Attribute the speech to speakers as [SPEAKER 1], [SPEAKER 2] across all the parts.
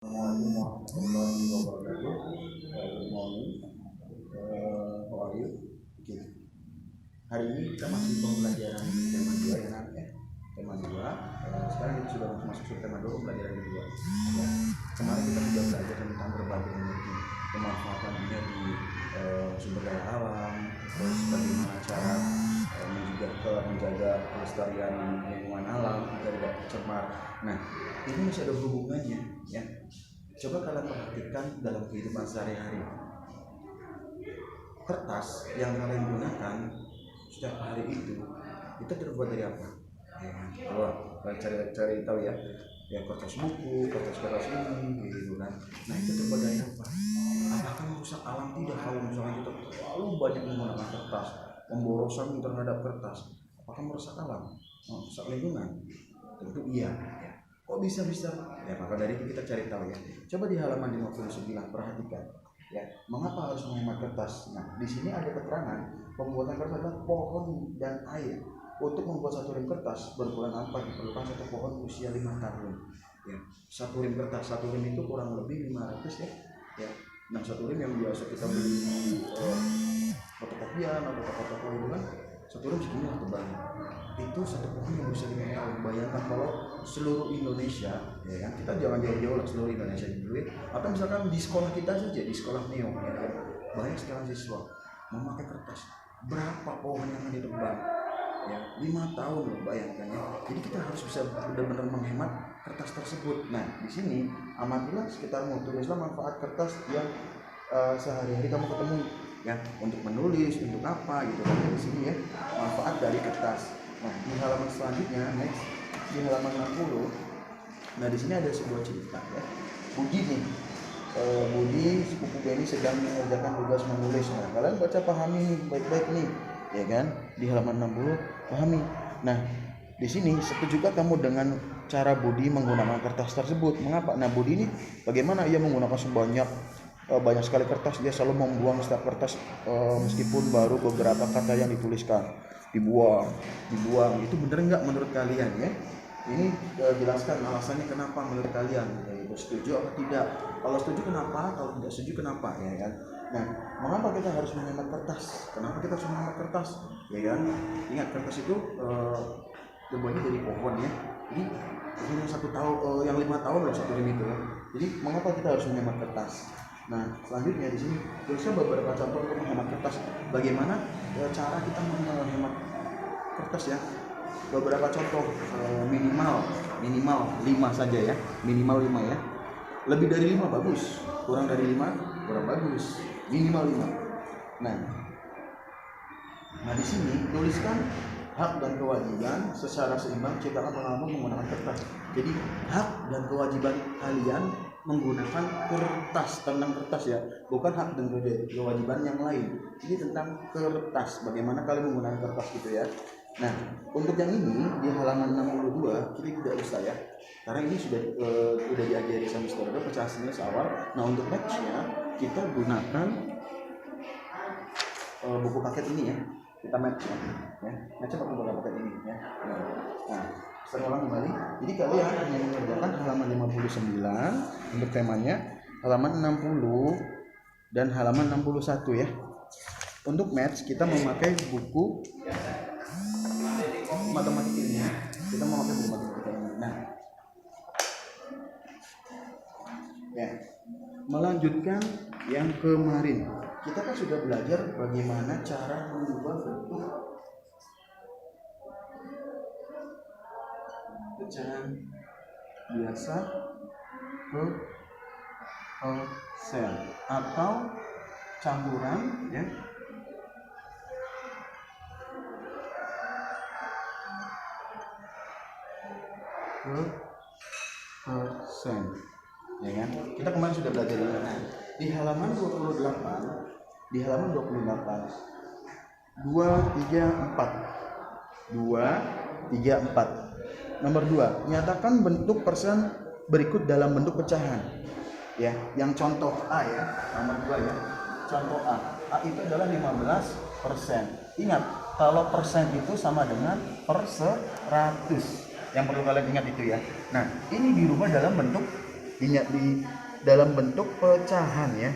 [SPEAKER 1] Assalamualaikum warahmatullahi wabarakatuh. Good morning. How are you? Oke. Hari ini kita masih pembelajaran tema 2 ya nak ya. Tema 2. Sekarang kita sudah masuk ke tema 2 pembelajaran kedua. Ya. Kemarin kita sudah belajar tentang berbagai energi, pemanfaatan energi, sumber daya alam, terus bagaimana cara menjaga kelestarian lingkungan alam agar tidak tercemar. Nah, ini masih ada hubungannya ya. Coba kalian perhatikan dalam kehidupan sehari-hari. Kertas yang kalian gunakan setiap hari itu terbuat dari apa? Ya, kalau cari tahu ya. Ya kertas buku, kertas ini gitu kan. Nah, itu terbuat dari apa? Apakah merusak alam? Tidak. Kalau misalnya kita terlalu banyak menggunakan kertas, pemborosan terhadap kertas, apakah merusak alam? Merusak lingkungan? Tentu iya. Kok bisa? Ya, maka dari itu kita cari tahu ya. Coba di halaman 59 perhatikan ya, mengapa harus menghemat kertas. Nah, di sini ada keterangan pembuatan kertas adalah pohon dan air. Untuk membuat satu rem kertas berukuran A4 diperlukan satu pohon usia 5 tahun. Ya, satu rem kertas, satu rem itu kurang lebih 500 ya. Ya. Nah, satu rem yang biasa kita beli di fotokopian atau toko-toko itu kan satu rem segini tebalnya. Itu satu pohon yang bisa 5 tahun. Bayangkan kalau seluruh Indonesia, ya kan, kita jangan jauh-jauh lah, seluruh Indonesia dulu. Atau misalkan di sekolah kita saja, di sekolah Neo, ya kan, banyak sekarang siswa memakai kertas. Berapa pohon yang akan ditebang? Ya, 5 tahun loh, bayangkan ya. Jadi kita harus bisa benar-benar menghemat kertas tersebut. Nah, di sini amatilah sekitarmu, tulislah manfaat kertas yang sehari-hari kamu ketemu ya, untuk menulis, untuk apa gitu kan. Di sini ya, manfaat dari kertas. Nah, di halaman selanjutnya, next, di halaman 60. Nah, di sini ada sebuah cerita ya. Budi nih, Budi sepupu Benny sedang mengerjakan tugas menulis. Nah, kalian baca pahami baik-baik nih, ya kan? Di halaman 60 pahami. Nah, di sini setujukah kamu dengan cara Budi menggunakan kertas tersebut? Mengapa? Nah, Budi ini bagaimana ia menggunakan banyak sekali kertas. Dia selalu membuang setiap kertas meskipun baru beberapa kata yang dituliskan. Dibuang. Itu benar nggak menurut kalian ya? Ini jelaskan alasannya kenapa menurut kalian. Setuju atau tidak? Kalau setuju kenapa? Kalau tidak setuju kenapa? Ya kan? Nah, mengapa kita harus menghemat kertas? Kenapa kita harus menghemat kertas? Ya kan? Ingat, kertas itu terbuatnya dari pohon ya. Jadi yang 1 tahun, yang 5 tahun loh satu rem itu. Jadi mengapa kita harus menghemat kertas? Nah, selanjutnya di sini tulisnya beberapa contoh untuk menghemat kertas. Bagaimana cara kita menghemat kertas ya? Beberapa contoh, minimal 5 saja ya. Minimal 5 ya. Lebih dari 5 bagus, kurang dari 5 kurang bagus. Minimal 5. Nah di sini tuliskan hak dan kewajiban secara seimbang, ciptakan pengalaman menggunakan kertas. Jadi hak dan kewajiban kalian menggunakan kertas, tentang kertas ya, bukan hak dan kewajiban yang lain. Ini tentang kertas, bagaimana kalian menggunakan kertas gitu ya. Nah, untuk yang ini di halaman 62 kita tidak usah ya, karena ini sudah diajari sama saudara pecahannya seawal. Nah, untuk matchnya kita gunakan buku paket ini ya. Kita match ya, match pakai buku paket ini ya. Nah, saya ulang kembali. Jadi kalian hanya mengerjakan halaman 59 untuk temanya, halaman 60 dan halaman 61 ya. Untuk match kita memakai buku matematika ini. Kita memakai buku matematika ini. Nah, ya, melanjutkan yang kemarin. Kita kan sudah belajar bagaimana cara mengubah bentuk pecahan biasa ke sel atau campuran ya, ke persen ya kan. Kita kemarin sudah belajar ini. Nah, di halaman 28 2, 3, 4 nomor 2, nyatakan bentuk persen berikut dalam bentuk pecahan ya. Yang contoh A ya, nomor 2 ya, contoh A itu adalah 15%. Ingat, kalau persen itu sama dengan per 100. Yang perlu kalian ingat itu ya. Nah, ini dirubah dalam bentuk
[SPEAKER 2] di dalam bentuk pecahan ya.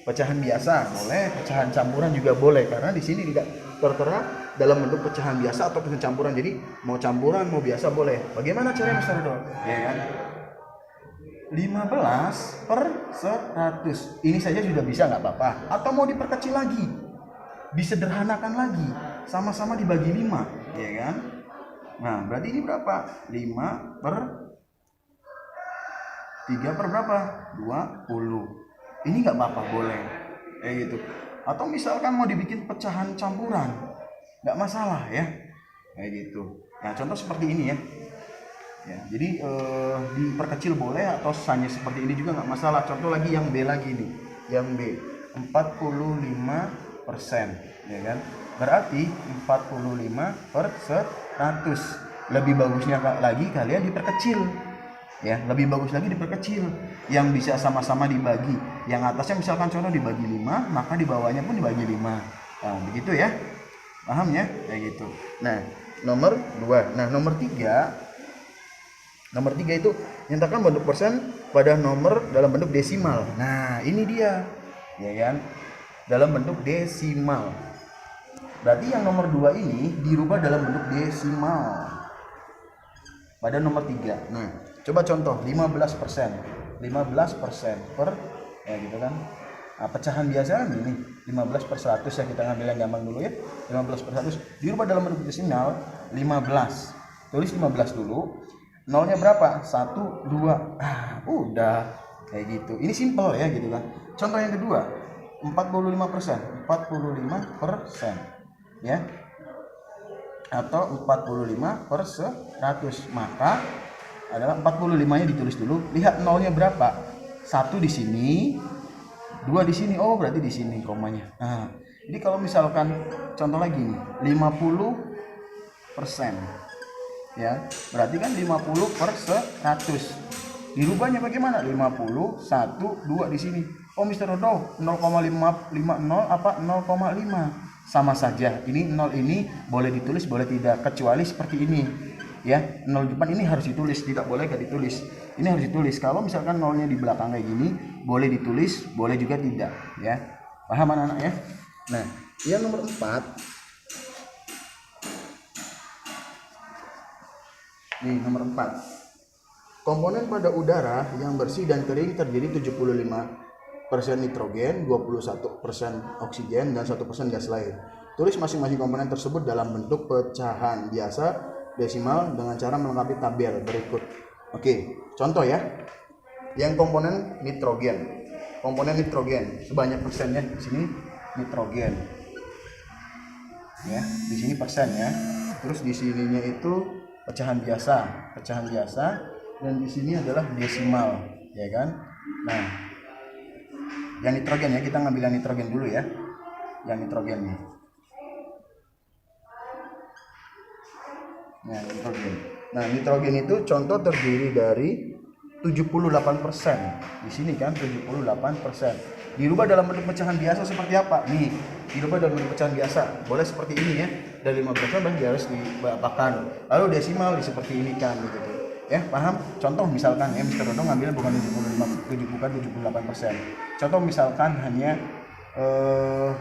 [SPEAKER 2] Pecahan biasa boleh, pecahan campuran juga boleh, karena di sini tidak tertera dalam bentuk pecahan biasa atau pecahan campuran. Jadi mau campuran mau biasa boleh. Bagaimana caranya Mister Dodo? Ya kan? 15 per 100 ini saja sudah bisa, nggak apa-apa. Atau mau diperkecil lagi, disederhanakan lagi, sama-sama dibagi 5, ya kan? Nah berarti ini berapa? 5 per 3 per berapa? 20. Ini nggak apa-apa, boleh kayak gitu. Atau misalkan mau dibikin pecahan campuran, nggak masalah ya, kayak gitu. Nah contoh seperti ini ya. Ya, jadi diperkecil boleh atau hanya seperti ini juga nggak masalah. Contoh lagi yang B lagi nih, yang B 45%, ya kan? Berarti 45 per 100. Lebih bagusnya lagi kalian diperkecil, ya. Lebih bagus lagi diperkecil, yang bisa sama-sama dibagi. Yang atasnya misalkan contoh dibagi 5, maka di bawahnya pun dibagi 5. Nah, begitu ya, paham ya? Kayak gitu. Nah, nomor 2. Nah, nomor 3 itu nyatakan bentuk persen pada nomor dalam bentuk desimal. Nah ini dia, ya kan, dalam bentuk desimal. Berarti yang nomor 2 ini dirubah dalam bentuk desimal pada nomor 3. Nah coba contoh 15%, 15% per, ya gitu kan. Nah, pecahan biasa ini 15 per 100 ya, kita ngambil yang gampang dulu ya. 15 per 100 dirubah dalam bentuk desimal 15. Tulis 15 dulu. Nolnya berapa? 1, 2. Udah kayak gitu. Ini simple ya gitu kan. Contoh yang kedua, 45%, 45% ya. Atau 45 per 100. Maka adalah 45-nya ditulis dulu. Lihat nolnya berapa? 1 di sini, 2 di sini. Oh, berarti di sini komanya. Nah, jadi kalau misalkan contoh lagi nih, 50%. Ya, berarti kan 50 per 100. Dirubahnya bagaimana? 50, 1, 2 di sini. Oh, Mister Dodo, 0,550 apa 0,5? Sama saja. Ini 0 ini boleh ditulis, boleh tidak, kecuali seperti ini. Ya, 0 depan ini harus ditulis, tidak boleh gak ditulis. Ini harus ditulis. Kalau misalkan nolnya di belakang kayak gini, boleh ditulis, boleh juga tidak, ya. Paham anak-anak ya? Nah, yang nomor 4. Nih nomor 4. Komponen pada udara yang bersih dan kering terdiri 75% nitrogen, 21% oksigen, dan 1% gas lain. Tulis masing-masing komponen tersebut dalam bentuk pecahan biasa desimal dengan cara melengkapi tabel berikut. Oke, contoh ya. Yang komponen nitrogen. Komponen nitrogen sebanyak persennya di sini nitrogen. Ya, di sini persen ya. Terus di sininya itu pecahan biasa, dan di sini adalah desimal, ya kan? Nah, yang nitrogen ya, kita ngambil yang nitrogen dulu ya, yang nitrogen nih. Nah, nitrogen. Nah, nitrogen itu contoh terdiri dari 78%. Di sini kan 78%. Dirubah dalam bentuk pecahan biasa seperti apa? Nih, dirubah dalam bentuk pecahan biasa. Boleh seperti ini ya. Dari 15 berarti harus dibapakan. Lalu desimal seperti ini kan gitu. Ya, paham? Contoh misalkan ya, Mister Dodo ngambilnya bukan 78%. Contoh misalkan hanya 35%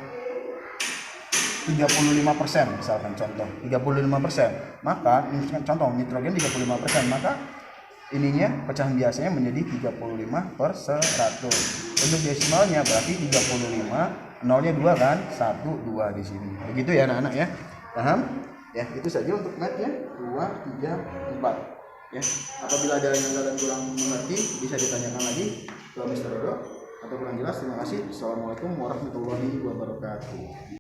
[SPEAKER 2] misalkan, contoh 35%. Maka contoh nitrogen 35%, maka ininya pecahan biasanya menjadi 35 per 100. Untuk desimalnya berarti 35, nolnya 2 kan, 1, 2 di sini. Begitu ya anak-anak ya. Paham? Ya, itu saja untuk matnya 2, 3, 4. Ya, apabila ada yang kalian kurang mengerti bisa ditanyakan lagi ke Mister Dodo atau kurang jelas. Terima kasih. Assalamualaikum warahmatullahi wabarakatuh.